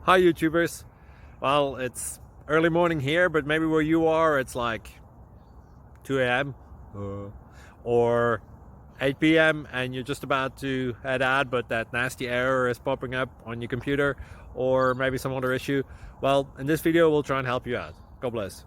Hi YouTubers. Well, it's early morning here, but maybe where you are it's like 2 a.m. or 8 p.m. and you're just about to head out, but that nasty error is popping up on your computer, or maybe some other issue. Well, in this video we'll try and help you out. God bless.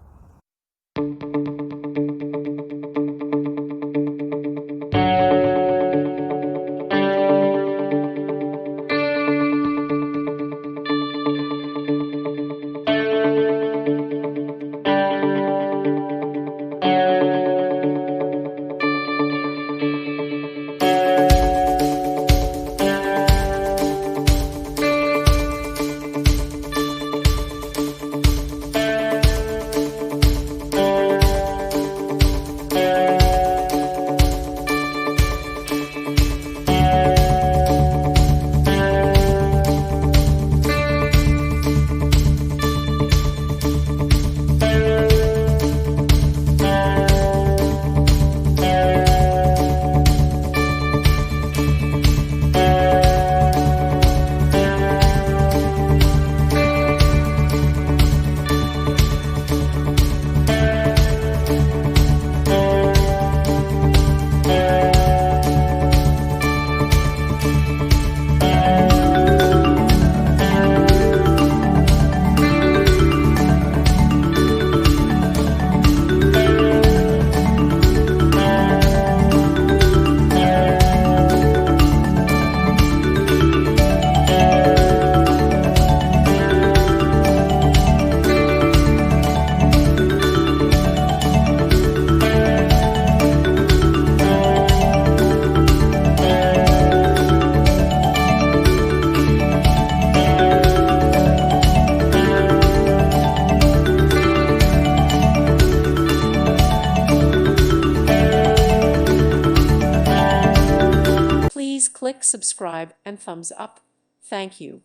Please click subscribe and thumbs up. Thank you.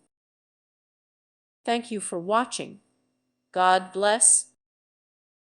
Thank you for watching. God bless.